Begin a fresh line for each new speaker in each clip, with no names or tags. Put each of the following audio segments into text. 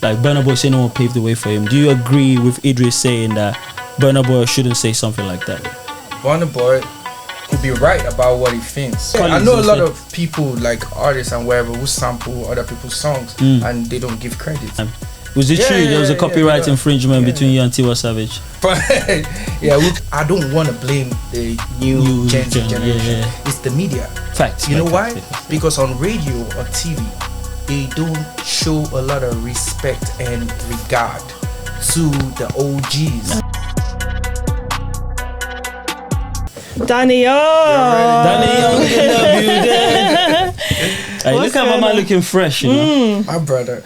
Like Burna Boy saying no one paved the way for him. Do you agree with Idris saying that Burna Boy shouldn't say something like that?
Burna Boy could be right about what he thinks. I know a lot of people, like artists and whatever, who sample other people's songs and they don't give credit.
Was it true there was a copyright infringement between you and Tiwa Savage?
I don't want to blame the new Gen Z generation. It's the media.
Facts.
You know why? Because on radio or TV, they don't show a lot of respect and regard to the OGs.
Danny Young
in the building. Hey, look at Mama looking fresh, you know.
My brother.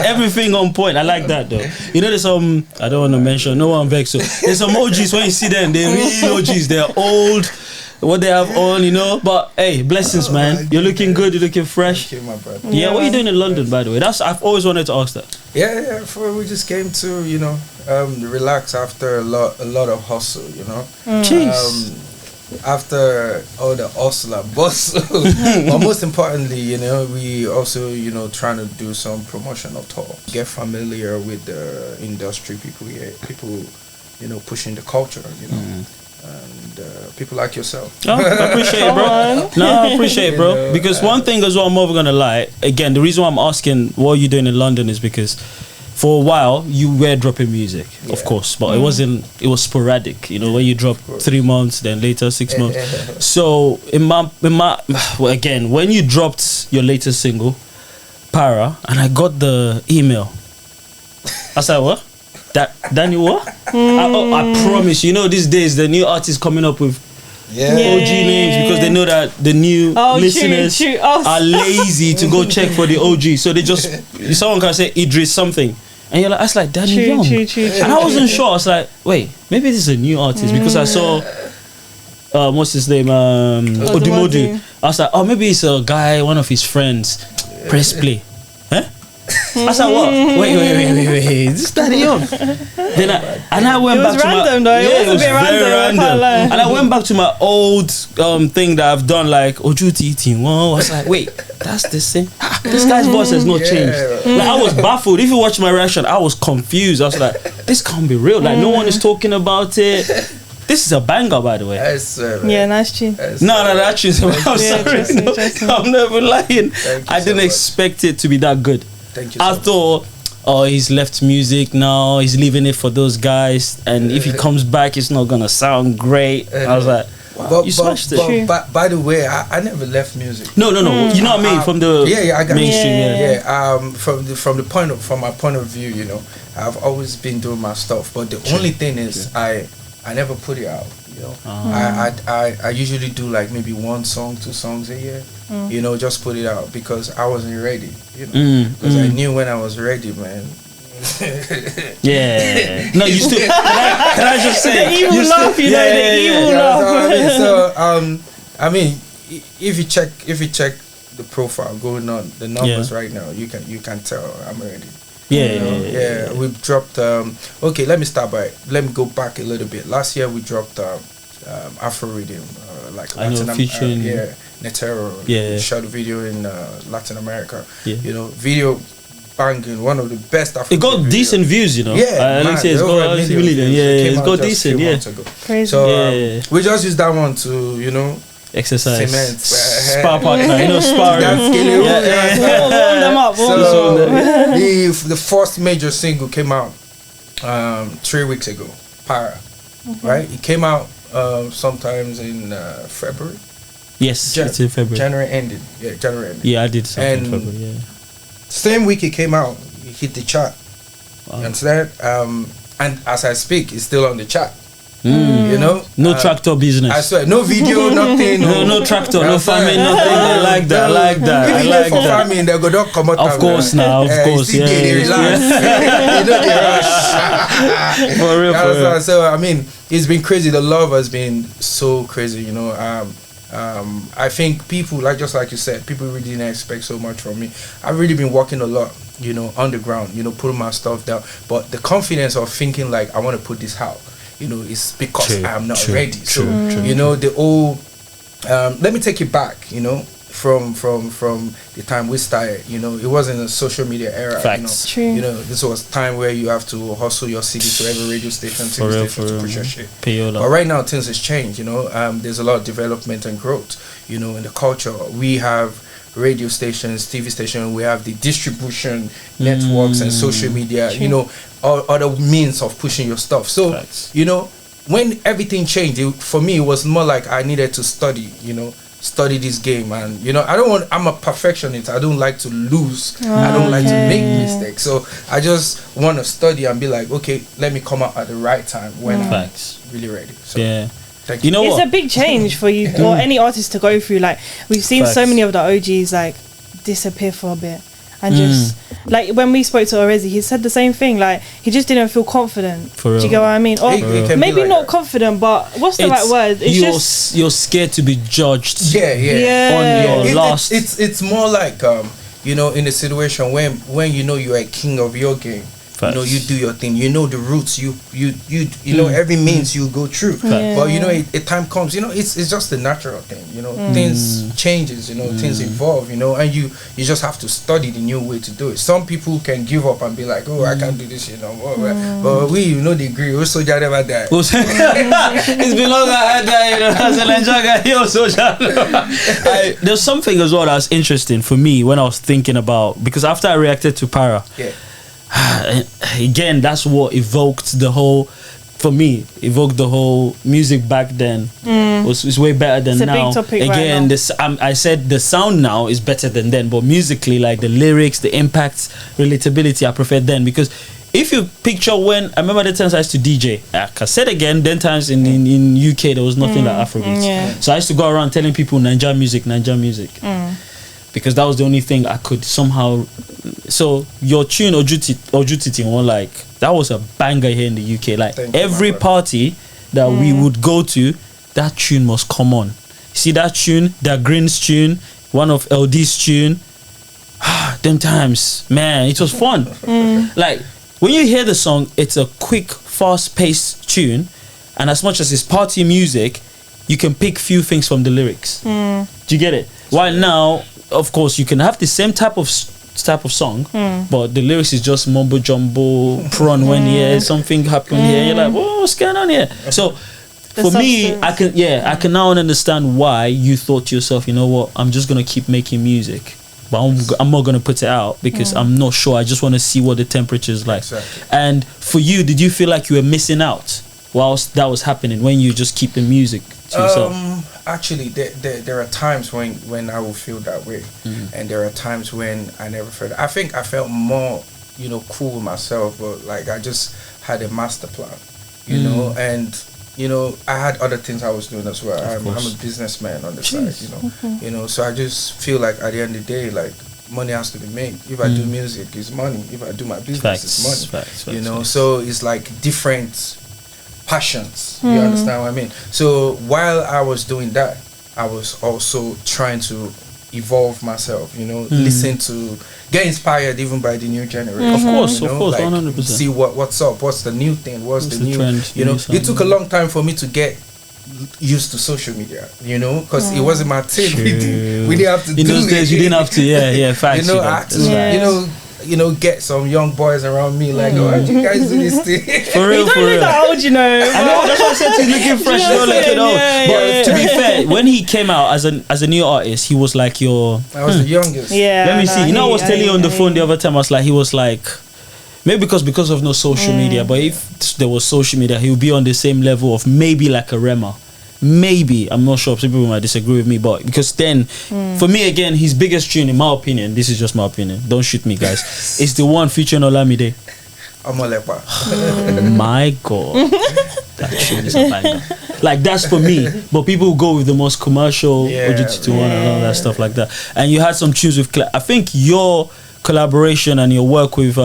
Everything on point. I like that though. You know, there's some, I don't want to mention, no one vex. So there's some OGs when you see them, they're real OGs. They're old, what they have on, you know. But hey, blessings, man. You're looking good. You're looking fresh.
Thank you, my brother.
Yeah, what are you doing in London, by the way? I've always wanted to ask that.
Yeah. We just came to, you know, relax after a lot of hustle, you know.
Jeez.
After all the hustle and bustle, but most importantly, you know, we also, you know, trying to do some promotional tour, get familiar with the industry, people, you know, pushing the culture, you know, and people like yourself.
Oh, I appreciate it, bro. No, I appreciate it, bro. Because one thing as well, I'm never gonna lie. Again, the reason why I'm asking what you're doing in London is because for a while you were dropping music, of course, but it was sporadic, you know, when you drop 3 months, then later 6 months. So in my well, again, when you dropped your latest single, Para, and I got the email, I said, what? Danny what? I promise you know, these days the new artists coming up with OG names because they know that the new listeners are lazy to go check for the OG, so they just, someone can say Idris something and you're like, that's like Danny Young. And I wasn't sure. I was like, wait, maybe this is a new artist because I saw what's his name, Odumodublvck. I was like, oh, maybe it's a guy, one of his friends. Press play. I said, what? Wait, this is Danny Young. Then I went back to
random,
my...
though. It was very random.
And I went back to my old thing that I've done, like, Ojuti Team. I was like, wait, that's the same. This guy's voice has not changed. Like, I was baffled. If you watch my reaction, I was confused. I was like, this can't be real. Like, no one is talking about it. This is a banger, by the way.
Nice tune.
No, that tune's I'm never lying. I didn't expect it to be that good. I thought, he's left music now, he's leaving it for those guys, and if he comes back, it's not gonna sound great. I was like, wow, you smashed it.
But by the way, I never left music.
No. You know what I mean? From the
I got
mainstream.
From my point of view, you know, I've always been doing my stuff, but the only thing is, I never put it out. You know, I usually do like maybe 1 song, 2 songs a year. You know, just put it out because I wasn't ready. You know, because I knew when I was ready, man.
No, you still. Can I just say
the evil laugh? The evil laugh.
So I mean, if you check the profile going on, the numbers right now, you can tell I'm ready. We've dropped. Okay, let me go back a little bit. Last year we dropped Afro Rhythm, like Latin America. Netero. We shot a video in Latin America. You know, video banging, one of the best Afro.
It got decent views, you know. It's got it's got decent.
Crazy.
So we just use that one to, you know,
exercise,
cement,
spar partner, you know, sparring.
Warm them up.
So the first major single came out 3 weeks ago, Para. Right? It came out sometimes in February.
Yes, it's in February.
January ended.
Yeah, I did something in February.
Same week it came out, it hit the chart. Wow. You understand? And as I speak, it's still on the chart. You know,
no tractor business.
I swear, no video, nothing.
No tractor, no farming, nothing. I like that.
Even if for farming, they go don't come out.
Of course, now, of course,
they relax. You know, they rush.
For real.
So I mean, it's been crazy. The love has been so crazy. You know, I think people, just like you said, people really didn't expect so much from me. I've really been working a lot, you know, on the ground, you know, putting my stuff down. But the confidence of thinking like I want to put this out, you know, it's because I'm not ready. So, you know, the old, let me take you back, you know, from the time we started, you know, it wasn't a social media era.
Facts.
You
True.
know, you know, this was time where you have to hustle your CD to every radio station, TV station to push your shit. But right now, things has changed. You know, there's a lot of development and growth. You know, in the culture, we have radio stations, TV stations. We have the distribution networks and social media.
True.
You know, all other means of pushing your stuff. So,
Facts.
you know, when everything changed, for me, it was more like I needed to study. You know. Study this game, and you know, I'm a perfectionist. I don't like to lose. I don't like to make mistakes. So I just want to study and be like, okay, let me come out at the right time when I'm really ready. So, thank you.
You know
It's
what?
a big change for you or any artist to go through. Like, we've seen so many of the OGs like disappear for a bit and just like when we spoke to Orezi, he said the same thing. Like, he just didn't feel confident.
For real.
Do you get what I mean? Or
It can be
maybe
like
not
that.
confident, but what's the right word? It's
you're scared to be judged.
Yeah.
On your last.
It's more like you know, in a situation when you know you're a king of your game. You know, you do your thing. You know the routes. You know every means you go through. But you know, a time comes. You know, it's just a natural thing. You know, things changes. You know, things evolve. You know, and you just have to study the new way to do it. Some people can give up and be like, oh, I can't do this. You know, but we, you know, they agree. Also, never die.
It's been long I had that, you know, as a Nigerian guy, also. There's something as well that's interesting for me when I was thinking about, because after I reacted to Para, again, that's what evoked the whole music back then. Was way better than
It's a
now.
big topic
Again,
right now.
I said the sound now is better than then, but musically, like the lyrics, the impact, relatability, I prefer then. Because if you picture when I remember the times I used to DJ, like I said again, then times in UK there was nothing like Afrobeats. So I used to go around telling people Nigerian music. Because that was the only thing I could somehow. So your tune Ojutiti one, like that was a banger here in the UK. Like every party that we would go to, that tune must come on. See that tune, that Green's tune, one of LD's tune. Them times, man, it was fun. Like when you hear the song, it's a quick, fast-paced tune, and as much as it's party music, you can pick few things from the lyrics. Do you get it? While now, of course, you can have the same type of song, but the lyrics is just mumbo jumbo, prawn when here, something happened here. You're like, what's going on here? So for me, I can now understand why you thought to yourself, you know what, I'm just gonna keep making music, but I'm not gonna put it out because I'm not sure. I just want to see what the temperature is like.
Exactly.
And for you, did you feel like you were missing out whilst that was happening when you just keep the music to yourself?
Actually, there are times when I will feel that way, and there are times when I never felt. I think I felt more, you know, cool with myself, but like I just had a master plan, you know, and you know I had other things I was doing as well. I'm a businessman on the side, you know, you know. So I just feel like at the end of the day, like money has to be made. If I do music, it's money. If I do my business, it's money. You know, so it's like different passions. You understand what I mean? So while I was doing that, I was also trying to evolve myself, you know, listen to, get inspired even by the new generation.
Of course,
you know,
of course,
like
100%.
see what's up, what's the new thing, what's the new
trend,
you know.
new
It took a long time for me to get used to social media, you know, because it wasn't my thing. We didn't have to do it.
In those days, you didn't have to, facts.
You know, I had to, you know, get some young boys around me like, oh, why do you guys do this thing?
For real,
you don't look that old, you know.
I know, that's why I said he's looking fresh, don't look it old. But to be fair, when he came out as a new artist, he was like your.
I was the youngest.
Yeah.
Let me see. You know, I was telling you on the phone the other time. He was like, maybe because of no social media. But if there was social media, he would be on the same level of maybe like a Rema. Maybe, I'm not sure, some people might disagree with me, but because then for me again, his biggest tune in my opinion, this is just my opinion, don't shoot me guys, it's the one featuring Olamide. My God, that tune is a banger. Like that's for me, but people go with the most commercial OGT1 and all that stuff like that. And you had some tunes with I think your collaboration and your work with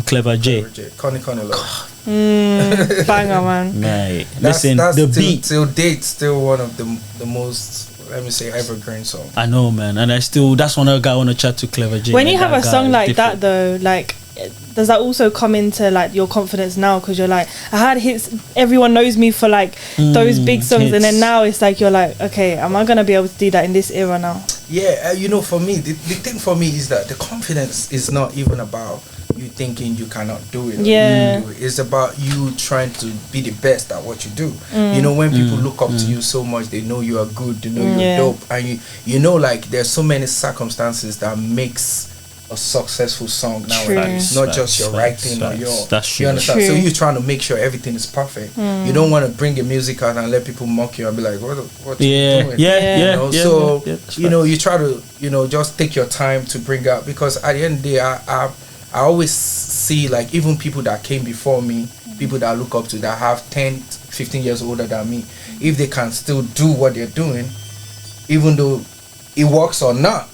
Clever J.
Connie
Banger, man.
Mate,
that's
the beat
till date still one of the most, let me say, evergreen song.
I know, man, and that's one other guy I want to chat to, Clever J.
When you have a song like that though, like does that also come into like your confidence now, because you're like, I had hits, everyone knows me for like those big songs, and then now it's like you're like, okay, am I gonna be able to do that in this era now?
Yeah, for me, the thing for me is that the confidence is not even about you thinking you cannot do it.
Yeah.
Do it. It's about you trying to be the best at what you do. When people look up to you so much, they know you are good, they know you're dope, and like there's so many circumstances that makes a successful song nowadays. Not just your writing or your.
That's true.
You understand? So you're trying to make sure everything is perfect. You don't want to bring your music out and let people mock you and be like, what you doing? You try to just take your time to bring out, because at the end of the day, I always see like even people that came before me, people that I look up to that have 10, 15 years older than me, if they can still do what they're doing, even though it works or not.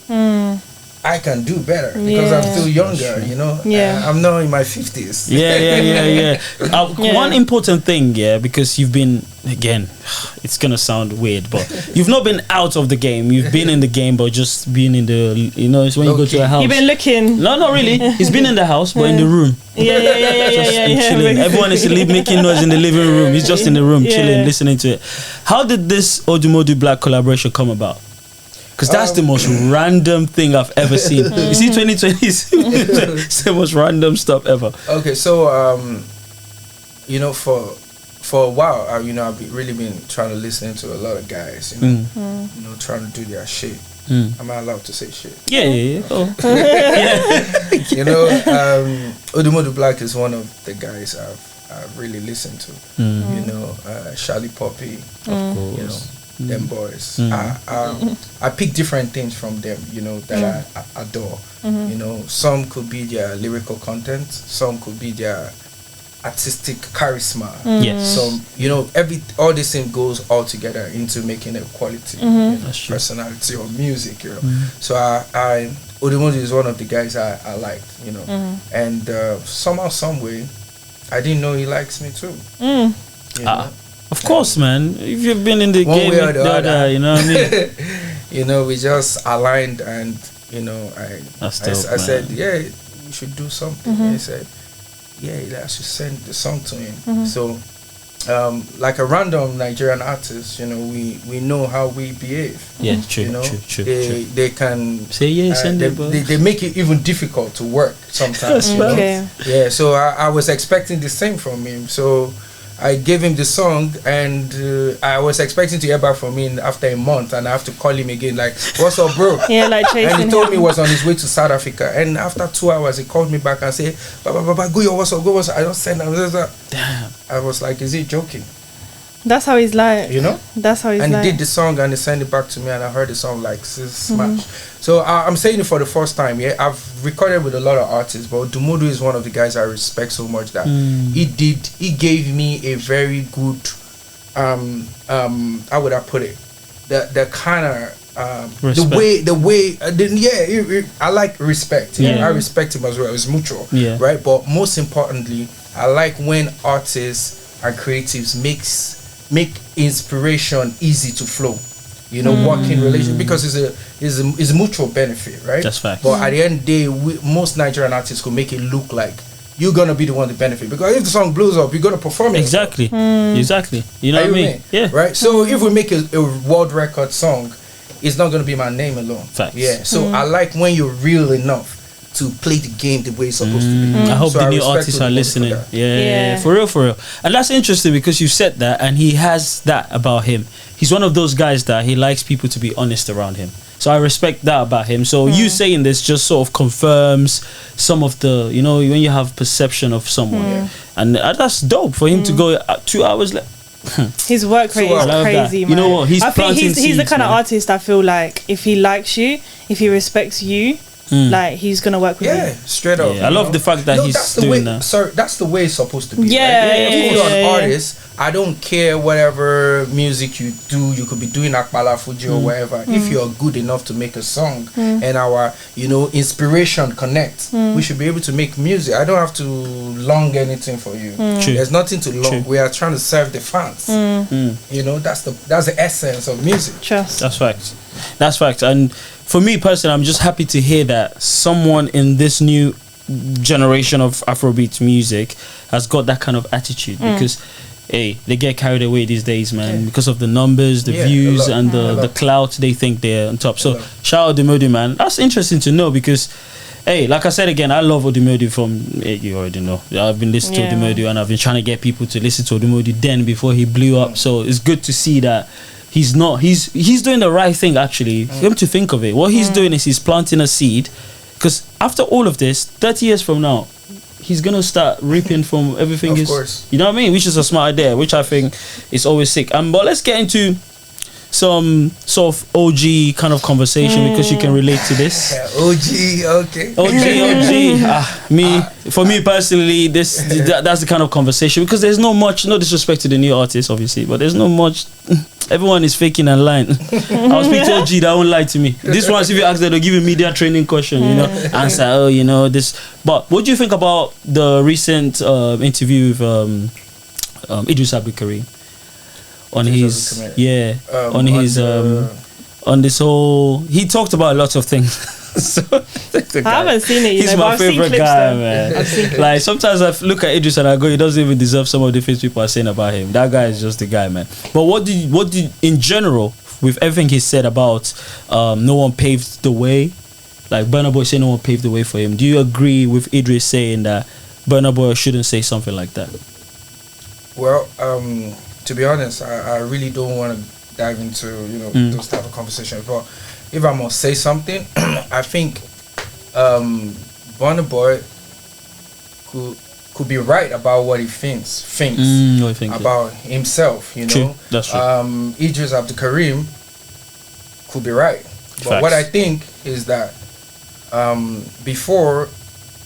I can do better because I'm still younger, I'm not in my 50s.
One important thing, because you've been, again, it's gonna sound weird, but you've not been out of the game. You've been in the game, but just been in the, it's when you go to a house.
You've been looking.
No, not really. He's been in the house, but in the room. Chilling. Everyone is making noise in the living room. He's just in the room, chilling, listening to it. How did this Odumodublvck collaboration come about? Because that's the most random thing I've ever seen. You see, 2020 is the most random stuff ever.
Okay, so for a while, I've really been trying to listen to a lot of guys, trying to do their shit. Am I allowed to say shit?
Yeah. Oh.
Odumodublvck is one of the guys I've really listened to. Charlie Poppy,
of course.
Them boys. I pick different things from them, that I adore. Some could be their lyrical content, some could be their artistic charisma. Some, all this thing goes all together into making a quality personality or music. So Odumodu is one of the guys I liked. And somehow, some way, I didn't know he likes me too.
Of course, man. If you've been in the game, you know what I mean.
We just aligned, and I said, we should do something. He said, I should send the song to him. So, like a random Nigerian artist, we know how we behave.
Yeah, true.
They can
say send it.
They make it even difficult to work sometimes. Yeah. So I was expecting the same from him. So I gave him the song, and I was expecting to hear back from him after a month, and I have to call him again, like, what's up, bro? And he told me he was on his way to South Africa, and after 2 hours, he called me back and said, Baba, go your what's up, go what's up. I just sent him. Damn. I was like, is he joking?
That's how he's like. That's how he's like.
And he did the song, and he sent it back to me, and I heard the song like smash. So I'm saying it for the first time. I've recorded with a lot of artists, but Odumodu is one of the guys I respect so much that he gave me a very good how would I put it? The kind of the way I like respect. I respect him as well. It's mutual, right? But most importantly, I like when artists and creatives make inspiration easy to flow. Working relation, because it's a mutual benefit, right?
That's fact.
But at the end of the day, most Nigerian artists could make it look like you're gonna be the one to benefit, because if the song blows up, you're gonna perform it.
Exactly. You know what I mean? Yeah.
Right. So if we make a world record song, it's not gonna be my name alone.
Facts.
Yeah. So I like when you're real enough to play the game the way it's supposed to be.
I hope the new artists are listening. Yeah, for real. And that's interesting, because you said that, and he has that about him. He's one of those guys that he likes people to be honest around him. So I respect that about him. So you saying this just sort of confirms some of the, when you have perception of someone. And that's dope for him to go 2 hours later.
His work rate is crazy, man.
You know what?
I think he's the kind of artist I feel like if he likes you, if he respects you, like he's gonna work with you.
Yeah, straight up.
I love the fact that he's doing that.
Sorry, that's the way it's supposed to be.
If
you're an artist, I don't care whatever music you do. You could be doing Akbala Fuji or whatever. If you're good enough to make a song and our, inspiration connects, we should be able to make music. I don't have to long anything for you. There's nothing to long. We are trying to serve the fans. That's the essence of music.
Trust.
That's fact. And for me personally, I'm just happy to hear that someone in this new generation of Afrobeats music has got that kind of attitude, because hey, they get carried away these days, man, because of the numbers, the views, and the clout they think they're on top. So shout out Odumodublvck, man. That's interesting to know because, hey, like I said again, I love Odumodublvck from, you already know. I've been listening to Odumodublvck and I've been trying to get people to listen to Odumodublvck then before he blew up. So it's good to see that he's doing the right thing, actually. Come to think of it, what he's doing is he's planting a seed, because after all of this, 30 years from now, he's gonna start reaping from everything.
Of course.
You know what I mean? Which is a smart idea, which I think is always sick. But let's get into some sort of OG kind of conversation because you can relate to this.
OG, okay.
OG. For me personally, that's the kind of conversation, because there's no disrespect to the new artists, obviously, but there's no much. Everyone is faking and lying. I'll speak to OG that won't lie to me. This one's, if you ask them, they'll give you media training question, answer, this. But what do you think about the recent interview with Idris Abdulkareem? On his on this whole, he talked about a lot of things. So,
I haven't seen it.
He's my favorite guy, man. Like sometimes I look at Idris and I go, he doesn't even deserve some of the things people are saying about him. That guy is just the guy, man. But what did in general, with everything he said about no one paved the way, like Burna Boy saying no one paved the way for him, do you agree with Idris saying that Burna Boy shouldn't say something like that?
Well, to be honest, I really don't want to dive into those type of conversations. But if I must say something, I think Burna Boy could be right about what he thinks about himself.
True. That's true.
Idris Abdulkareem could be right, but what I think is that before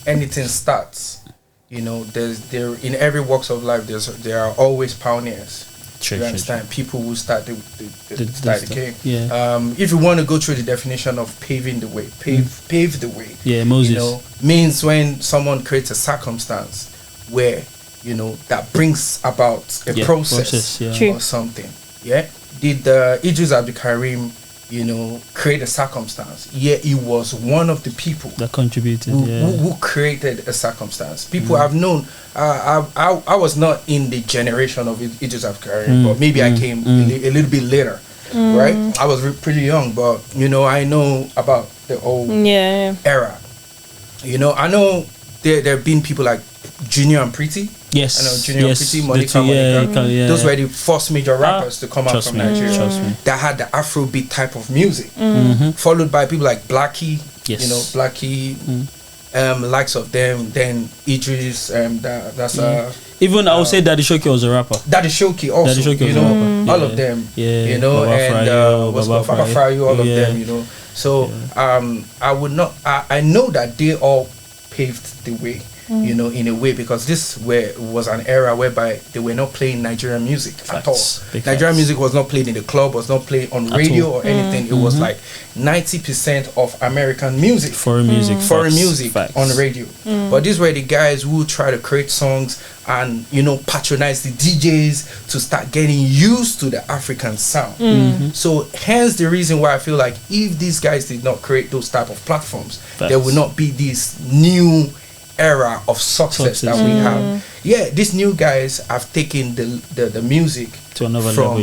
anything starts, there in every walks of life there are always pioneers. You understand? People who start the game. Yeah. If you want to go through the definition of paving the way, pave the way.
Yeah, Moses.
Means when someone creates a circumstance where that brings about a process or something. Yeah. Did Idris Abdulkareem create a circumstance? Yeah, he was one of the people
that contributed,
who created a circumstance. People have known. I was not in the generation of Idris Abdulkareem, but maybe I came a little bit later, right? I was pretty young, but I know about the old era. I know there have been people like Junior and Pretty.
Yes,
I know Junior and Pretty, Monica. Those were the first major rappers to come out from Nigeria that had the Afrobeat type of music, followed by people like Blackie, likes of them. Then Idris,
even I would say Daddy Shoki was a rapper.
Daddy Shoki also, all of them, and Baba Frayo, all of them, So I would not. I know that they all paved the way. In a way, because this was an era whereby they were not playing Nigerian music at all. Nigerian music was not played in the club, was not played on radio or anything. It was like 90% of American music, foreign music on radio. But these were the guys who try to create songs and patronize the DJs to start getting used to the African sound. So hence the reason why I feel like if these guys did not create those type of platforms, there would not be this new era of success that we have. These new guys have taken the music
to another level.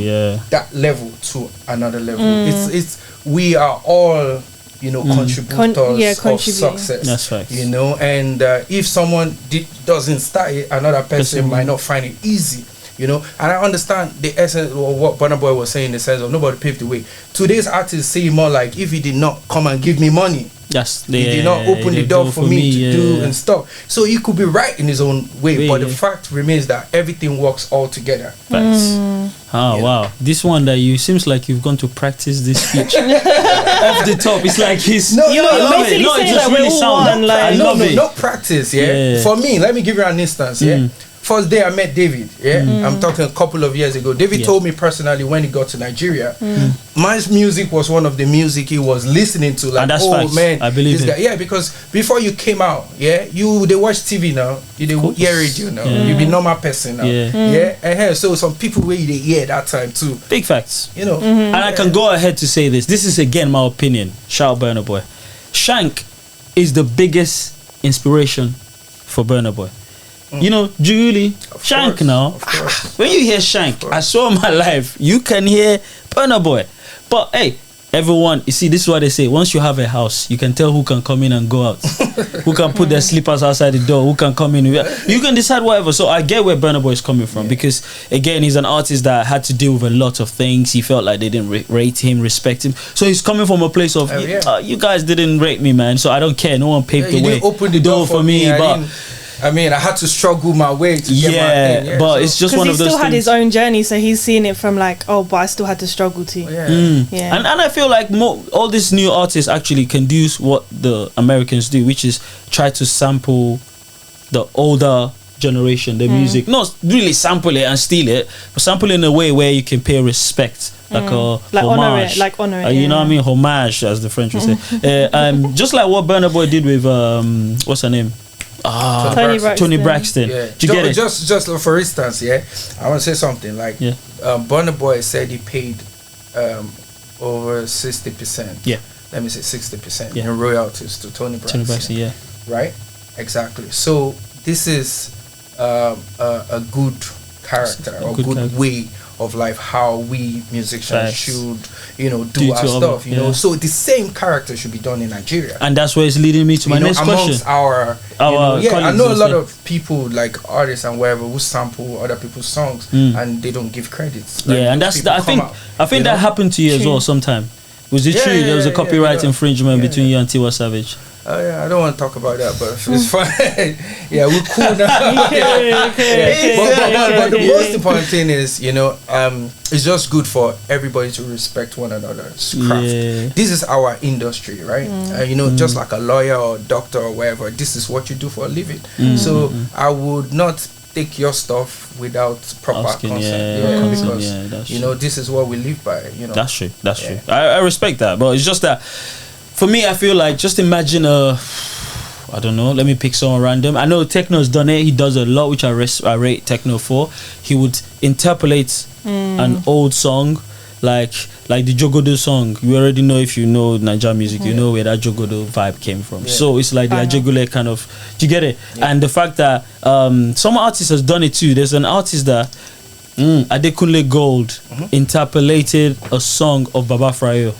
That level to another level. It's we are all contributors of success.
That's right.
And if someone doesn't start it, another person might not find it easy. And I understand the essence of what Burna Boy was saying in the sense of nobody paved the way. Today's artists say more like, if he did not come and give me money, he did not open the door for me to do and stuff. So he could be right in his own way, but the fact remains that everything works all together.
Wow, this one that seems like you've gone to practice this speech off the top. It's like he's
I love it. No, it just really sounds.
I love it. Not practice. For me, let me give you an instance. First day I met David, I'm talking a couple of years ago. David told me personally when he got to Nigeria, my music was one of the music he was listening to. Like, man,
I believe
this guy. Because before you came out, they watch TV now, they hear radio now, you be normal person now, so some people where they hear that time too.
Big facts, And I can go ahead to say this. This is again my opinion. Shout out Burna Boy. Shank is the biggest inspiration for Burna Boy. You know, Julie, Shank now. When you hear Shank, I saw my life, you can hear Burna Boy. But hey, everyone, you see, this is what they say. Once you have a house, you can tell who can come in and go out. Who can put their slippers outside the door. Who can come in. You can decide whatever. So I get where Burna Boy is coming from. Because, again, he's an artist that had to deal with a lot of things. He felt like they didn't rate him, respect him. So he's coming from a place of, you guys didn't rate me, man. So I don't care. No one paved the way.
You didn't open the door for me. I had to struggle my way to get my thing.
But it's just one of those things.
Because he still had his own journey, so he's seeing it from like, but I still had to struggle too.
And I feel like all these new artists actually can do what the Americans do, which is try to sample the older generation, the music. Not really sample it and steal it, but sample it in a way where you can pay respect. Like homage.
honor it.
You know what I mean? Homage, as the French would say. Just like what Burna Boy did with, what's her name? Tony Braxton.
Yeah.
Do you get it?
Just for instance, I want to say something like Burna Boy said he paid over 60%.
Yeah.
Let me say 60% in royalties to Tony Braxton.
Tony Braxton,
Right? Exactly. So this is a good character or good way of life, how we musicians should, do our stuff, you know. So the same character should be done in Nigeria.
And that's where it's leading me to my next question.
Amongst I know a lot of people, like artists and whatever, who sample other people's songs and they don't give credits. Like,
and I think that happened to you as well sometime. Was it true? There was a copyright infringement between you and Tiwa Savage.
Oh I don't want to talk about that, but it's fine. We're cool now. But the most important thing is, it's just good for everybody to respect one another's craft. This is our industry, right? Just like a lawyer or doctor or whatever, this is what you do for a living. So I would not take your stuff without proper consent, because this is what we live by.
That's true. I respect that, but it's just that for me, I feel like, just imagine I don't know, let me pick someone random. I know Techno's done it. He does a lot, which I rate Techno for. He would interpolate an old song, like the Jogodo song. You already know, if you know Nigerian music, you know where that Jogodo vibe came from. So it's like the Ajegule kind of, do you get it? And the fact that some artists has done it too. There's an artist that Adekunle Gold interpolated a song of Baba Frayo.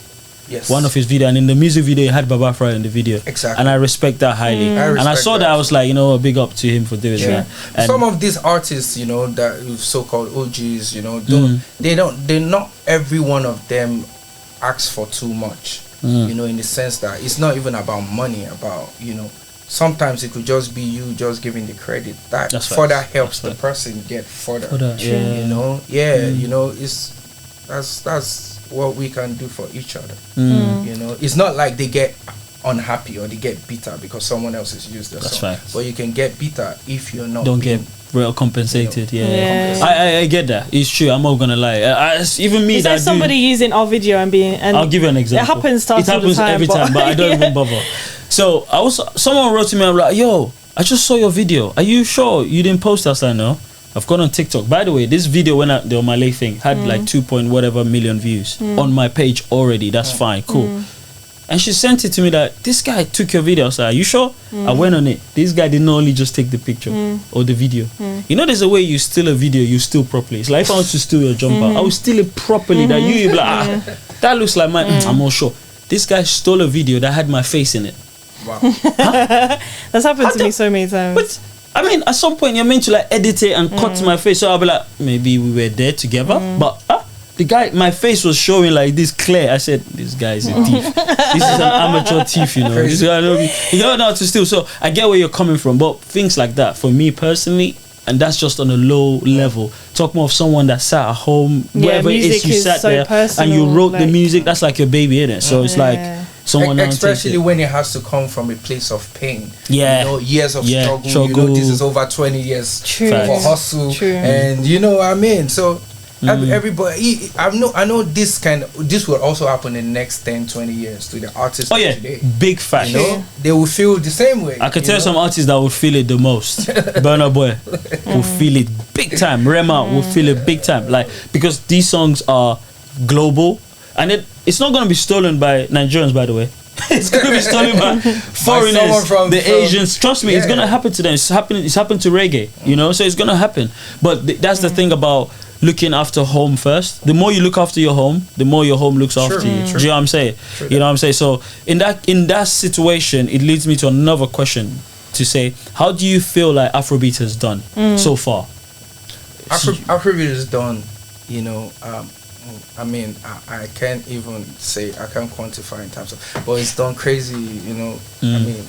Yes.
One of his video, and in the music video he had Baba Frayo in the video.
Exactly.
And I respect that highly. And I saw that, I was like, a big up to him for doing that. And
some of these artists, that so-called OGs, they're not every one of them asks for too much. In the sense that it's not even about money, sometimes it could just be you just giving the credit. That further helps the person get further. That's what we can do for each other. It's not like they get unhappy or they get bitter because someone else has used their song. But you can get bitter if you're not
get well compensated. I get that. It's true. I'm not gonna lie. Even me,
there's somebody using our video and I'll
give you an example.
It happens all the time,
every time, but I don't even bother. So someone wrote to me, I'm like, yo, I just saw your video. Are you sure you didn't post us? I know. I've gone on TikTok. By the way, this video went out, the Omale thing, had like 2 point whatever million views on my page already. That's fine, cool. And she sent it to me that this guy took your video. I was like, are you sure? I went on it. This guy didn't only just take the picture or the video. There's a way you steal a video, you steal properly. It's like if I want to steal your jumper, I will steal it properly. That you'll be like, that looks like mine. I'm not sure. This guy stole a video that had my face in it.
Wow.
That's happened to me so many times.
But at some point you're meant to like edit it and cut my face, so I'll be like, maybe we were there together, but the guy, my face was showing like this clear. I said, this guy is a thief. This is an amateur thief, This guy he don't know how to steal. So I get where you're coming from, but things like that for me personally, and that's just on a low level. Talk more of someone that sat at home, wherever it is you sat so there personal, and you wrote the music. That's like your baby, innit? So it's like someone,
especially when it has to come from a place of pain. Years of struggle. This is over 20 years for hustle, and what I mean. So everybody, I know this will also happen in the next 10-20 years to the artists today.
Big fact.
They will feel the same way.
I could tell some artists that will feel it the most. Burna Boy will feel it big time. Rema will feel it big time, like, because these songs are global, and it's not going to be stolen by Nigerians, by the way. It's gonna be stolen by foreigners, from Asians. Trust me, it's gonna happen to them. It's happened to reggae, you know. So it's gonna happen. But that's the thing about looking after home first. The more you look after your home, the more your home looks after you. Do you know what I'm saying? You know what I'm saying? So in that situation, it leads me to another question to say, how do you feel like Afrobeat has done so far?
Afrobeat has done, you know, I mean, I can't even say, I can't quantify in terms of, but it's done crazy, you know. I mean,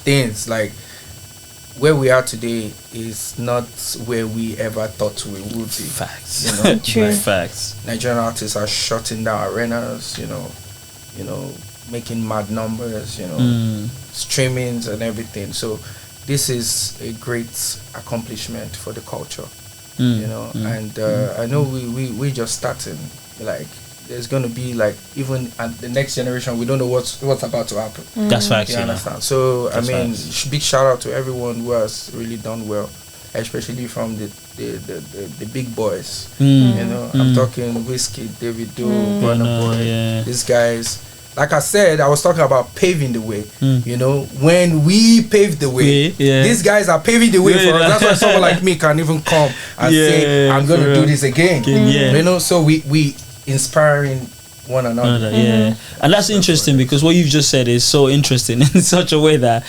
things like where we are today is not where we ever thought we would be.
Facts.
You know,
True.
like
Facts.
Nigerian artists are shutting down arenas, you know, making mad numbers, you know, streamings and everything. So this is a great accomplishment for the culture, you know. And I know we just starting. Like, there's gonna be like, even at the next generation, we don't know what's about to happen.
That's facts.
You understand? So
That's
I mean,
facts.
big shout out to everyone who has really done well, especially from the big boys. You know, I'm talking Whiskey, David Doe, Burna Boy. These guys. Like I said, I was talking about paving the way. You know, when we pave the way, these guys are paving the way for us. That's why someone like me can even come and say, I'm going to do this again. You know, so we inspiring one another.
And that's interesting, because what you've just said is so interesting in such a way that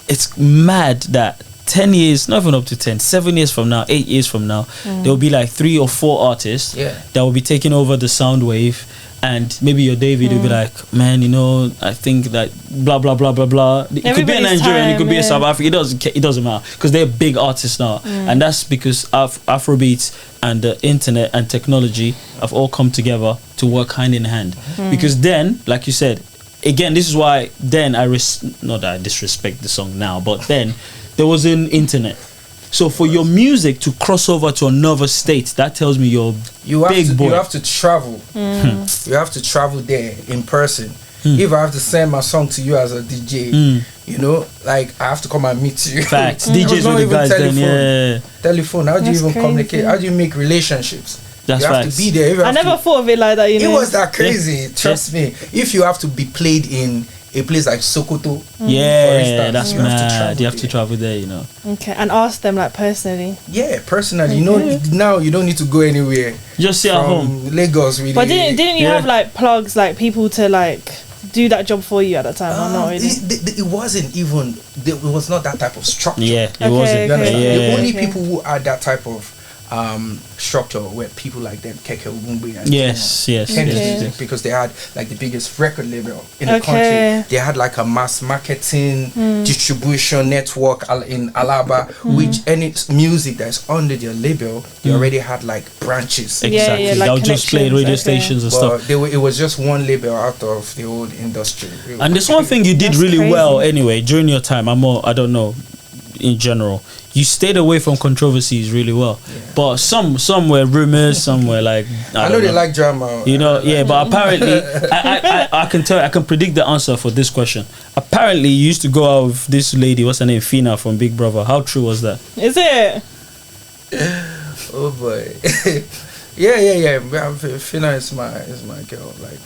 it's mad that 10 years, not even up to 10, 7 years from now, 8 years from now, there will be like 3 or 4 artists that will be taking over the sound wave. And maybe your David will be like, man, you know, I think that blah blah blah blah blah. It could be a Nigerian, it could be a South African. It doesn't matter, because they're big artists now, and that's because Afrobeats and the internet and technology have all come together to work hand in hand. Because then, like you said, again, this is why then not that I disrespect the song now, but then there was an internet. So for your music to cross over to another state, that tells me you're big boy.
You have to travel. You have to travel there in person. If I have to send my song to you as a DJ, you know, like, I have to come and meet you.
Facts. DJs with the guys then,
telephone. How do you even communicate? How do you make relationships?
That's
you have
facts.
to be there.
I never thought of it like that, you know.
It was that crazy. Trust me. If you have to be played in a place like Sokoto, for instance,
that's mad. You have to travel there, you know.
Okay, and ask them like personally.
Yeah, personally. You know, now you don't need to go anywhere.
Just sit at home.
Lagos, really.
But didn't you have like plugs, like people to like do that job for you at the time? Or not really?
It wasn't even. It was not that type of structure.
Yeah, it wasn't.
The only people who had that type of structure were people like them, Keke Ubumbe and
yes,
because they had like the biggest record label in the country. They had like a mass marketing distribution network in Alaba, which any music that's under their label, they already had like branches.
Exactly,
like
they'll just play radio stations and stuff.
It was just one label out of the whole industry.
And there's one thing you did really well anyway during your time. I don't know, in general, you stayed away from controversies really well. But some were rumors, some were like, I know
they like drama,
you know. But apparently I can predict the answer for this question. Apparently you used to go out with this lady, what's her name, Phyna from Big Brother. How true was that?
Is it?
Oh boy. Yeah. Phyna is my girl. Like,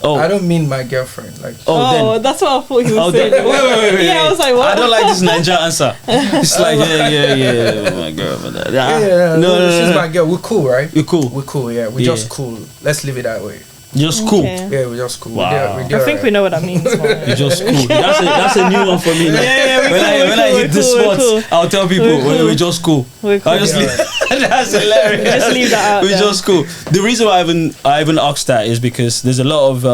I don't mean my girlfriend. Like,
that's what I thought he was saying.
Wait.
Yeah, I was like, what?
I don't like this Nigerian answer. It's like, yeah, my girl.
No, she's my girl. We're cool, right?
We're cool.
Yeah, we're just cool. Let's leave it that way.
Just cool.
Okay.
Yeah, we're just cool.
Wow.
I think we know what that means.
You're just cool. That's a new one for me. When I hit the spots, I'll tell people we're just cool.
We're cool.
I'll just leave. That's hilarious.
Just leave that out.
We're just cool. The reason why I even asked that is because there's a lot of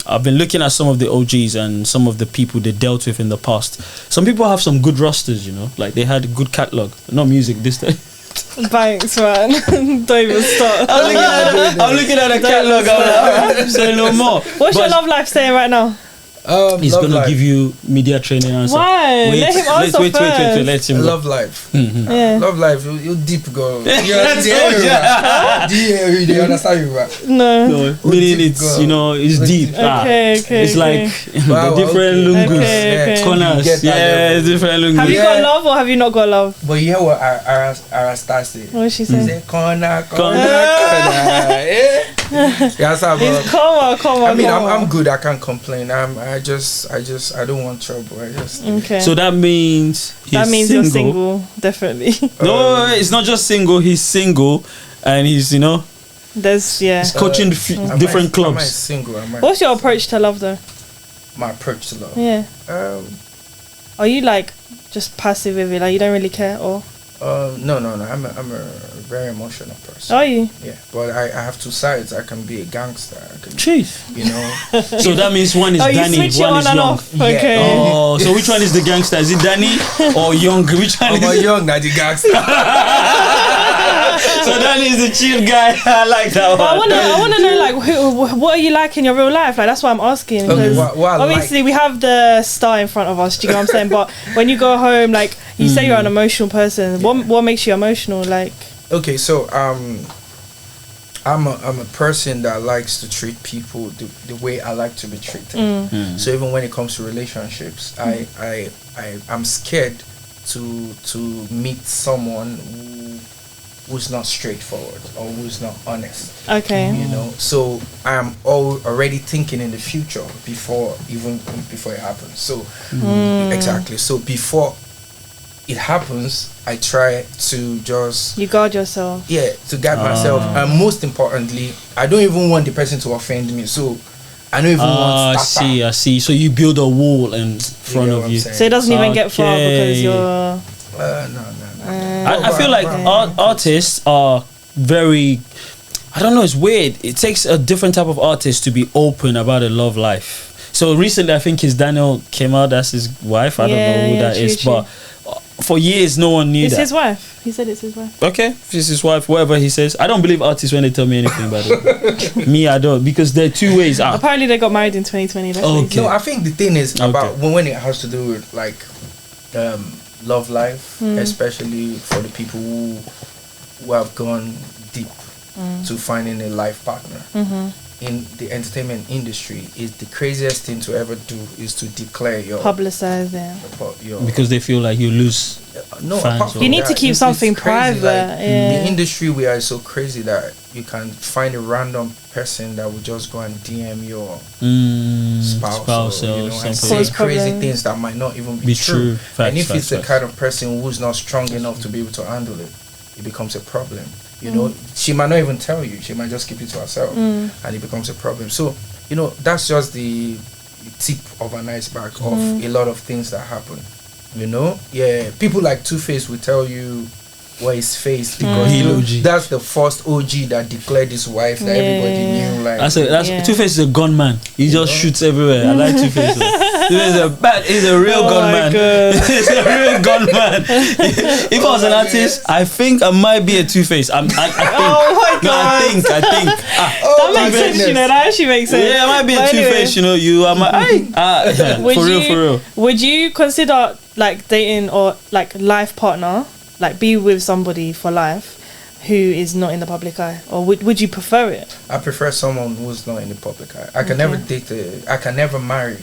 I've been looking at some of the OGs and some of the people they dealt with in the past. Some people have some good rosters, you know, like they had a good catalog. Not music this time.
Banks, man. Don't even start.
I'm looking at the catalog. I'm like, say no more.
What's your love life saying right now?
He's gonna give you media training answer.
Why? Let him answer
wait. Let him.
Love life.
Yeah.
Love life. You deep girl. Do you understand me?
No.
Meaning it's, you know, it's deep.
Okay.
It's like the different lungus, corners. Yeah, different lungus.
Have you got love or have you not got love?
But you hear what Arasta said?
What did she say?
She said, corner. Yes,
come on.
I mean, I'm good. I can't complain. I don't want trouble.
Okay.
So that means
you're single, definitely.
No, it's not just single. He's single, and he's he's coaching different clubs.
Am I single?
What's your approach to love, though?
My approach to love.
Yeah. Are you like just passive with it? Like you don't really care, or?
No. I'm a very emotional person.
Are you?
Yeah, but I have two sides. I can be a gangster.
Chief.
So
that means one is Danny,
you switch
one
on
is
and
Young.
off. Okay.
Oh, so which one is the gangster? Is it Danny or Young? Which one
I'm a Young, not the gangster.
So Danny is the chill guy. I like that one.
I want to know, like, what are you like in your real life? Like, that's why I'm asking.
Okay, what
obviously, we have the star in front of us. Do you know what I'm saying? But when you go home, like, you say you're an emotional person.
Yeah.
What makes you emotional? Like,
okay, so I'm a person that likes to treat people the way I like to be treated. So even when it comes to relationships, I'm scared to meet someone who's not straightforward or who's not honest.
Okay.
So I'm already thinking in the future before it happens. So exactly. So before it happens, I try to just...
You guard yourself.
Yeah, to guard myself. And most importantly, I don't even want the person to offend me. So I don't even want...
I see. So you build a wall in front of you.
So it doesn't even get far because you're...
No.
I feel like artists are very... I don't know, it's weird. It takes a different type of artist to be open about a love life. So recently, I think his Daniel came out. That's his wife. I don't know who that is. True. But for years, no one knew
it's
that.
It's his wife. He said it's his wife.
Okay, if it's his wife, whatever he says. I don't believe artists when they tell me anything about it. Me, I don't. Because there are two ways.
Apparently, they got married in 2020.
Okay. No, I think the thing is about when it has to do with like love life, especially for the people who have gone deep to finding a life partner. In the entertainment industry, is the craziest thing to ever do is to declare your...
Publicize it.
Because they feel like you lose fans.
You need to keep something private.
Like, the industry we are so crazy that you can find a random person that will just go and DM your spouse or, and say crazy things that might not even be true. Facts, and if it's the kind of person who's not strong enough to be able to handle it, it becomes a problem. She might not even tell you. She might just keep it to herself, and it becomes a problem. So, that's just the tip of an iceberg of a lot of things that happen. People like Two-Face will tell you what is Face because that's the first OG that declared his wife that everybody knew. Like,
Two-Face is a gunman. He just shoots everywhere. I like Two-Face. He's a real gunman. He's a real gunman. If I was an artist, I think I might be a Two-Face. I think.
Oh my god!
I think.
That makes sense. That actually makes sense.
Yeah, I might be a Two-Face. You are my. For real.
Would you consider like dating or like life partner? Like be with somebody for life who is not in the public eye, or would you prefer it?
I prefer someone who's not in the public eye. I can never date I can never marry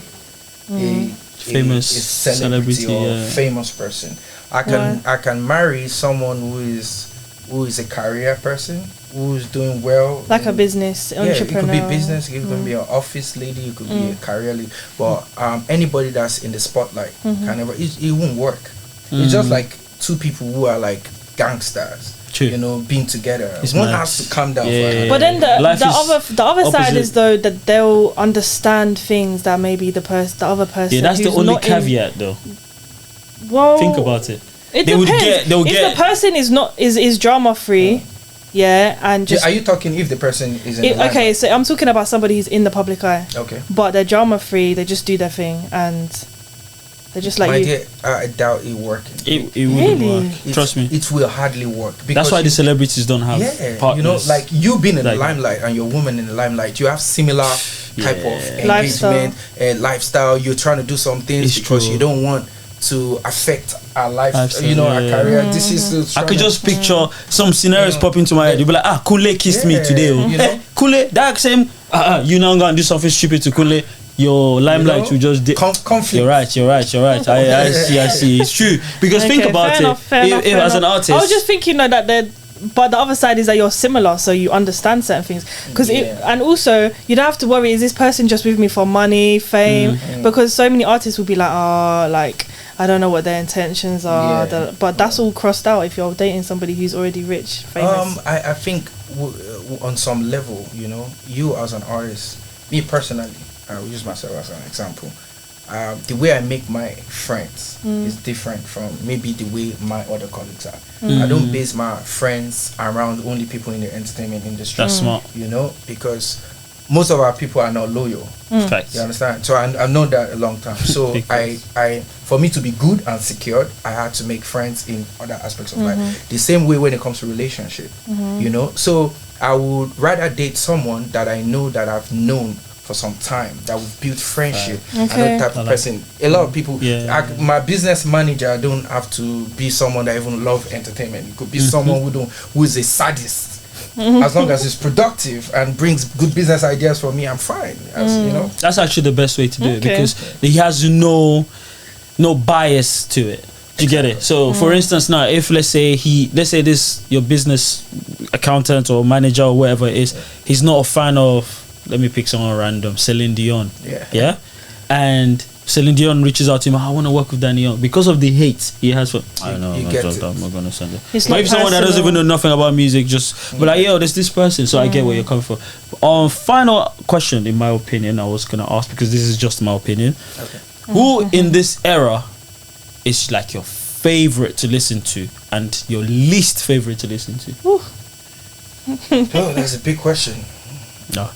a famous celebrity or famous person. I can marry someone who is a career person, who's doing well,
like a business entrepreneur.
It could be business, it could be an office lady, it could be a career lady. But anybody that's in the spotlight can never. It won't work. It's just like two people who are like gangsters. True. Being together. One has to calm down.
But then the other side is though that they'll understand things that maybe the other person.
Yeah, that's the only caveat though.
Well,
think about it.
It depends. If the person is drama free, and just.
Are you talking if the person is in the
okay, so I'm talking about somebody who's in the public eye.
Okay.
But they're drama free. They just do their thing and. They're just like
I doubt it working.
It wouldn't work. Trust me.
It will hardly work.
That's why the celebrities don't have partners.
Like you being in the limelight and your woman in the limelight, you have similar type of engagement and lifestyle. You're trying to do some things because you don't want to affect our life, our career. This is.
I could just picture some scenarios pop into my head. You'll be like, Kule kissed me today. Kule, that same. You now go and do something stupid to Kule. Your limelight will just
conflict.
You're right. I see. It's true because think about it. If as an artist,
I was just thinking that but the other side is that you're similar, so you understand certain things. And also you don't have to worry, is this person just with me for money, fame? Because so many artists will be like, like, I don't know what their intentions are. But that's all crossed out if you're dating somebody who's already rich, famous.
I think on some level, you know, you as an artist, me personally, I will use myself as an example. The way I make my friends is different from maybe the way my other colleagues are. I don't base my friends around only people in the entertainment industry.
That's smart.
You know, because most of our people are not loyal. You understand? So I've known that a long time. So for me to be good and secured, I had to make friends in other aspects of life. The same way when it comes to relationship, you know. So I would rather date someone that I know that I've known for some time, that we've built friendship. I know type of person. A lot of people, my business manager, I don't have to be someone that even love entertainment. It could be someone who is a sadist. As long as it's productive and brings good business ideas for me, I'm fine. You know,
that's actually the best way to do it, because he has no bias to it. Do you get it? So for instance, now if let's say this your business accountant or manager or whatever it is, he's not a fan of, let me pick someone random, Celine Dion. Yeah. And Celine Dion reaches out to him, I want to work with Danny Young, because of the hate he has for. I don't know. I'm not gonna send it. But if someone that doesn't even know nothing about music, just be like, yo, there's this person. So I get where you're coming from. Final question, in my opinion, I was gonna ask, because this is just my opinion. Who in this era is like your favorite to listen to and your least favorite to listen to?
Oh, that's a big question.
No,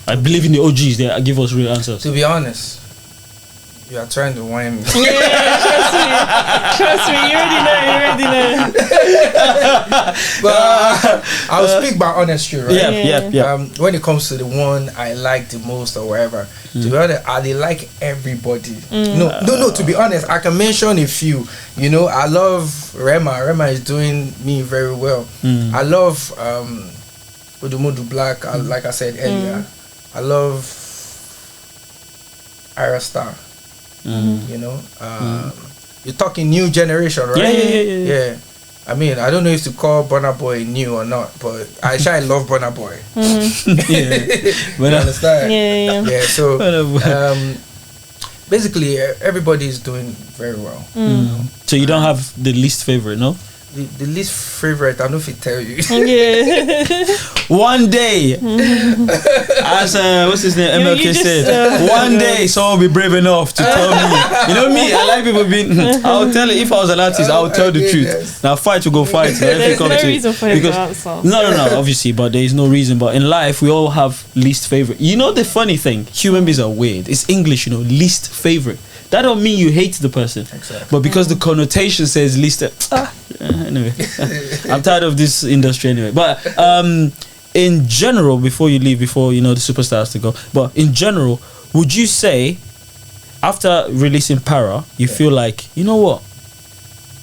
I believe in the OGs. They give us real answers.
To be honest, you are trying to whine me.
Trust me, you already know.
But I'll speak by honesty, right?
Yeah.
When it comes to the one I like the most or whatever, to be honest, I like everybody. No. To be honest, I can mention a few. You know, I love Rema. Rema is doing me very well. I love Odumodublvck, like I said earlier. I love Ira Star. You know, you're talking new generation, right? Yeah. I mean, I don't know if to call Burna Boy new or not, but I love Burna Boy. You understand? Yeah. So basically, everybody is doing very well.
So you don't have the least favorite, no?
The least favorite, I don't know if I tell you.
One day, as what's his name, MLK said, one day someone will be brave enough to tell me. You know me, I like people being. I'll tell it, if I was an artist, I'll tell the truth.
Yes.
Now fight to go fight.
There's no reason for him to answer.
No, obviously, but there is no reason. But in life, we all have least favorite. You know the funny thing, human beings are weird. It's English, you know, least favorite. That don't mean you hate the person. Exactly. But because the connotation says least. Anyway, I'm tired of this industry anyway. But in general, before you leave, before you know the superstars to go, but in general, would you say after releasing Para, you feel like, you know what,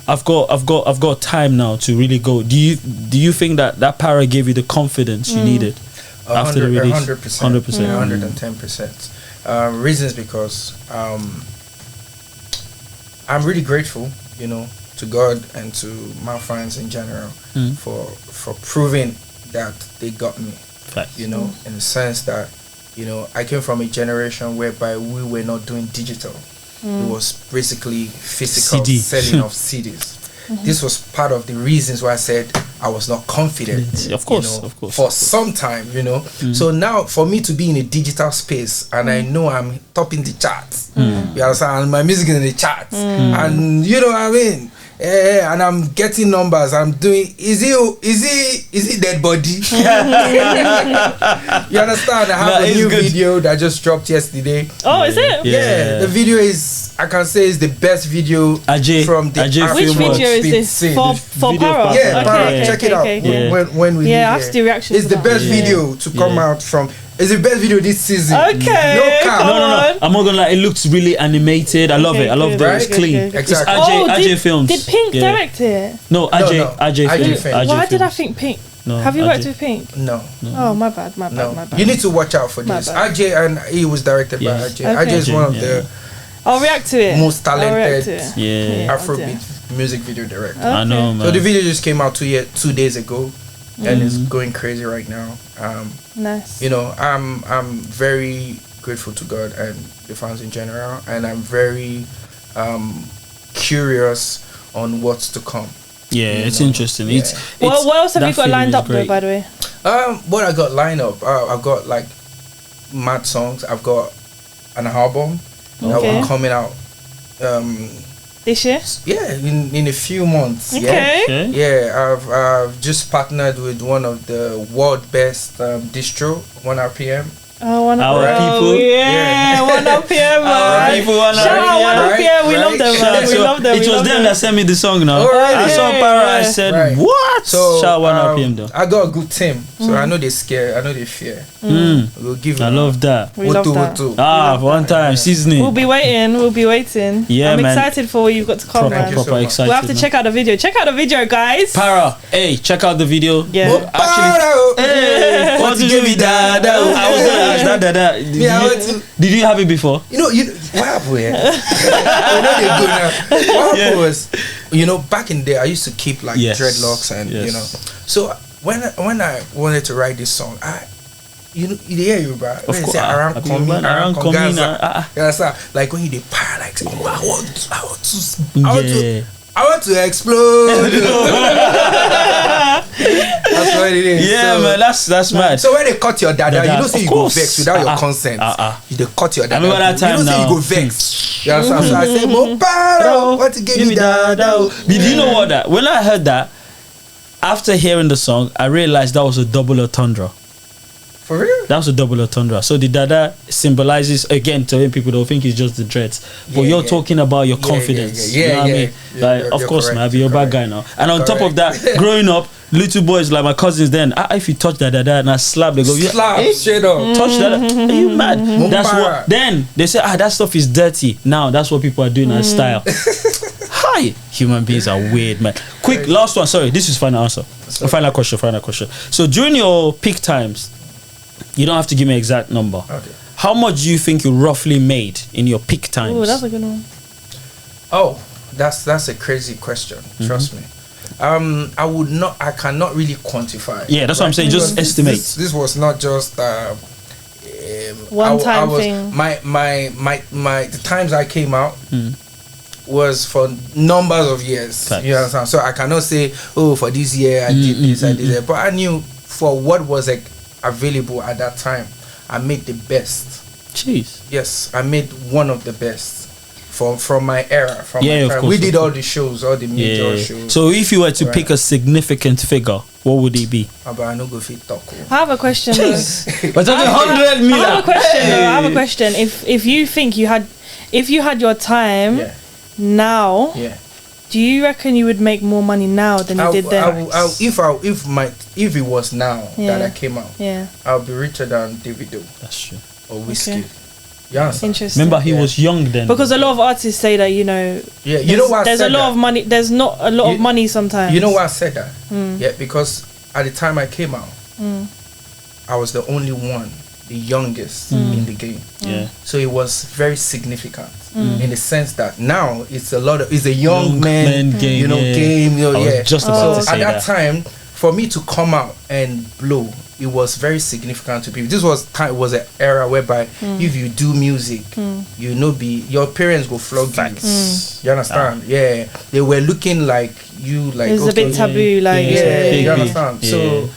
I've got time now to really go? Do you think that Para gave you the confidence you needed after the release?
100%, 110%. Reasons because I'm really grateful, you know, to God and to my fans in general for proving that they got me.
Facts.
You know, in the sense that, you know, I came from a generation whereby we were not doing digital. It was basically physical selling of CDs. This was part of the reasons why I said I was not confident.
Of course,
you know,
of course.
For some time, you know. So now, for me to be in a digital space and I know I'm topping the charts, you understand? And my music is in the charts, and you know what I mean. And I'm getting numbers. I'm doing. Is he dead body? You understand? I have a new video that just dropped yesterday.
Oh, is it?
Yeah. The video is, I can say, is the best video from the
Ajay
Which video is this? For Para?
Yeah, Para.
Okay,
Check it out.
okay.
When we
I have to do reactions.
It's the best video to come out from. It's the best video this season.
Okay.
No cap.
No. I'm not gonna lie. It looks really animated. I love it. I love that it's clean.
Exactly.
Ajay Films.
Did Pink direct it?
No, Ajay Films.
Why did I think Pink?
No,
have you worked with Pink?
No.
Oh, my bad.
You need to watch out for this. Ajay, and he was directed by Ajay. Ajay is one of the
I'll react to it.
most talented
Yeah.
Afrobeat music video director.
Okay.
I know, man.
So the video just came out 2 days ago, and it's going crazy right now.
Nice.
You know, I'm very grateful to God and the fans in general, and I'm very curious on what's to come.
Yeah, it's interesting.
Yeah.
What else have you got lined up though, by the way?
What I got lined up, I've got like mad songs. I've got an album that will coming out
this year.
Yeah, in a few months.
Okay.
Yeah, I've just partnered with one of the world best distro, 1RPM.
Oh,
Our people.
Yeah, 1RPM.
Our people, 1RPM.
Shout out 1RPM. We love them, man. We love them.
It was them that sent me the song now.
Alright.
I saw Para, I said, what?
So,
shout out 1RPM though.
I got a good team, so I know they scare, I know they fear. We'll give
I love that.
We love that.
One time, seasoning.
We'll be waiting.
Yeah,
I'm
man.
excited for what you've got to come, man.
Proper excited.
We'll have to check out the video. Check out the video, guys.
Para, hey, check out the video.
Yeah.
Actually, hey, what to do with that? I was gonna ask that. Did you have it before?
You know what happened here? I know they're good now. What happened was, back in the day, I used to keep like dreadlocks and So when I wanted to write this song, you hear you, bro.
Of course, around
like when you did para, like I want to explode. That's what it is.
Yeah, so, man, that's mad.
So when they cut your dada, you don't say you go vex without your consent. They cut your dada.
I remember that time
you don't say you go vex. You understand? So I say, Mo, what to give me dada?
Did you know what that? When I heard that, after hearing the song, I realized that was a double entendre.
For real?
That was a double entendre. So the dada symbolizes, again, to people don't think it's just the dreads, but you're talking about your confidence. You know what I mean? Like, of course, man, I'll be your bad guy now. And on top of that, growing up, little boys like my cousins then, if you touch that dada and I slap, they go,
straight up.
Touch that. Are you mad? That's what. Then they say, that stuff is dirty. Now that's what people are doing as style. Hi, human beings are weird, man. Quick, last one. Sorry, this is final answer. Final question. So during your peak times, you don't have to give me an exact number.
Okay.
How much do you think you roughly made in your peak times?
Oh, that's a good one.
Oh, that's a crazy question. Trust me. I cannot really quantify.
Yeah, that's what I'm saying. Just estimate.
This was not just
one time thing.
The times I came out was for numbers of years.
Facts.
You understand? So I cannot say, for this year I did this, I did that. But I knew for what was available at that time, I made the best.
Jeez.
Yes, I made one of the best from my era. From my
of course.
We did all the shows, all the major shows.
So if you were to pick a significant figure, what would it be?
I no go fit talk.
I have a question.
But talking 100 million.
I have a question. If you think if you had your time now, do you reckon you would make more money now than you did then?
If it was now that I came out, I'll be richer than Davido.
That's true.
Or Whiskey.
Okay.
Yeah.
Interesting.
Remember, he was young then.
Because a lot of artists say that
you know what?
There's a lot of money. There's not a lot of money sometimes.
You know why I said that? Yeah, because at the time I came out, I was the only one, the youngest in the game.
Yeah.
So it was very significant in the sense that now it's a young man game. Game.
I was just about to say
at that time, for me to come out and blow, it was very significant to people. This was an era whereby if you do music, your parents will flog you. You understand? Yeah, they were looking like you. Like
it was a bit taboo.
You understand? Yeah. So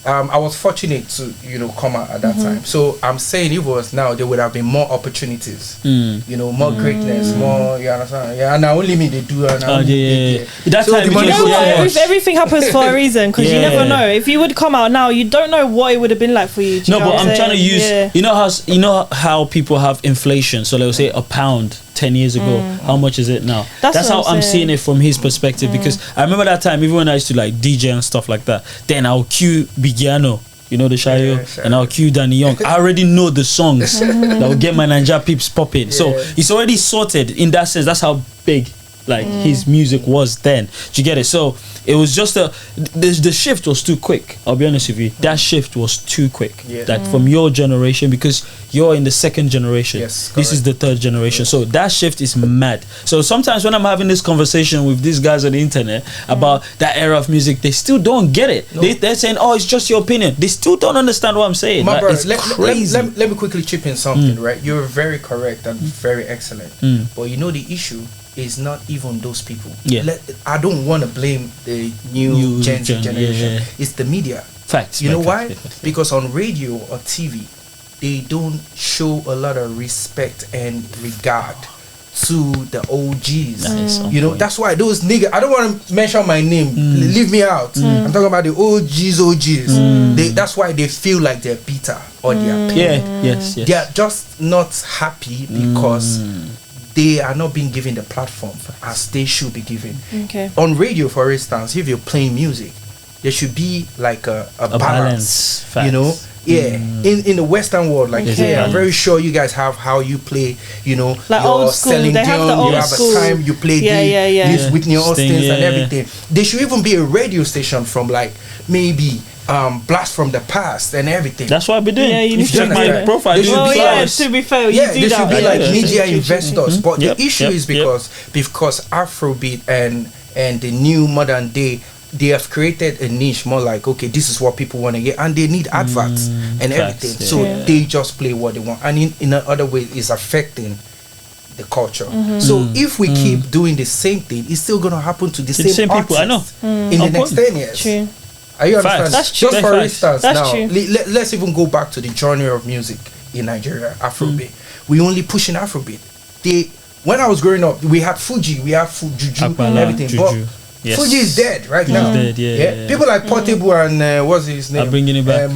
I was fortunate to come out at that time. So I'm saying if it was now, there would have been more opportunities. More greatness, more. You understand? Yeah, and only me they do. And
That
so
time,
if everything happens for a reason, because you never know. If you would come out now, you don't know what it would have been like for you.
No, but I'm trying to use. You know how people have inflation. So they'll say £1 10 years ago. How much is it now? That's how I'm seeing it from his perspective. Because I remember that time, even when I used to like DJ and stuff like that, then I'll cue Bigiano, the Shayo, and I'll cue Danny Young. I already know the songs that will get my Ninja peeps popping. So it's already sorted in that sense. That's how big like his music was then. Do you get it? So it was just the shift was too quick. I'll be honest with you, that shift was too quick. Like from your generation, because you're in the second generation.
Yes,
this is the third generation. So that shift is mad. So sometimes when I'm having this conversation with these guys on the internet about that era of music, they still don't get it. No. They're saying, oh, it's just your opinion. They still don't understand what I'm saying.
My brother,
it's crazy.
Let me quickly chip in something, right? You're very correct and very excellent. But you know the issue is not even those people. I don't want to blame the new Gen Z generation. It's the media.
Facts.
You know why? Because on radio or TV, they don't show a lot of respect and regard to the OGs. You know, that's why those niggas, I don't want to mention my name, leave me out. I'm talking about the OGs. That's why they feel like they're bitter or they're pain.
Yes.
They are just not happy because they are not being given the platform as they should be given. On radio, for instance, if you're playing music, there should be like a balance. You know? In the Western world, like I'm very sure you guys have how you play, you know,
like
your
old school.
Celine
They have the
Dion,
old
you have
school.
a time you play this Whitney Austins and everything. There should even be a radio station from like maybe blast from the past and everything.
That's what I've been doing.
You
if you check my profile,
to
be fair,
there should be like media investors. But the issue is because Afrobeat and the new modern day, they have created a niche more like, okay, this is what people want to get, and they need adverts and everything. So they just play what they want, and in another way, it's affecting the culture. So if we keep doing the same thing, it's still gonna happen to the same
people. I know.
In the next 10 years.
True.
Are you understand?
That's true.
Just for instance,
That's
now
true.
Let's even go back to the genre of music in Nigeria, Afrobeat. We only pushing Afrobeat. When I was growing up, we had Fuji, we had Juju, and everything. But Fuji is dead right now.
Dead,
People like Portable and what's his name?
I'm bringing it back.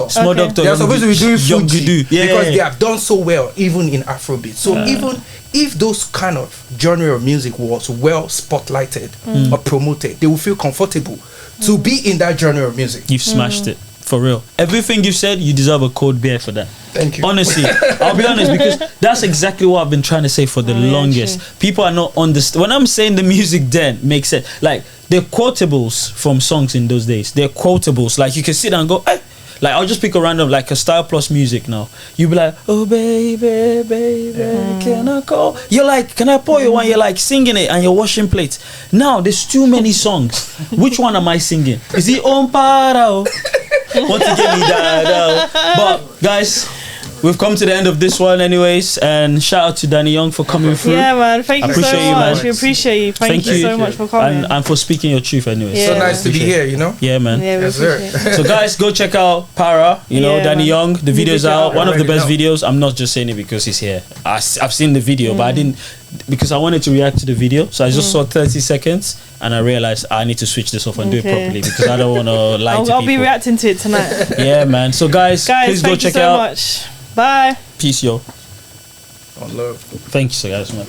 Small Doctor. They are supposed to be doing Fuji because they have done so well, even in Afrobeat. So even if those kind of genre of music was well spotlighted or promoted, they will feel comfortable to be in that genre of music.
You've smashed it. For real. Everything you've said, you deserve a cold beer for that.
Thank you.
Honestly, I'll be honest, because that's exactly what I've been trying to say for the longest. People are not understand. When I'm saying the music then makes sense, like they're quotables from songs in those days. They're quotables. Like you can sit down and go, hey. Like I'll just pick a random, like a Style Plus music now. You be like, oh baby, can I call? You're like, can I pour you one? You're like singing it and you're washing plates. Now there's too many songs. Which one am I singing? Is it on Parao? Want to give me that? But guys, we've come to the end of this one anyways, and shout out to Danny Young for coming through.
Yeah, man, thank you so much. We appreciate you. Thank you so much for coming.
And for speaking your truth anyways.
So nice to be here, you know?
Yeah, man.
Yeah,
yes, sir.
So guys, go check out Para, Danny Young. The video's out. One of the best videos. I'm not just saying it because he's here. I've seen the video, but I didn't, because I wanted to react to the video. So I just saw 30 seconds and I realized I need to switch this off and do it properly, because I don't want to lie to people.
I'll be reacting to it tonight.
Yeah, man. So guys please go check it out.
Thank you so much. Bye.
Peace, yo.
On love.
Thank you so guys, man.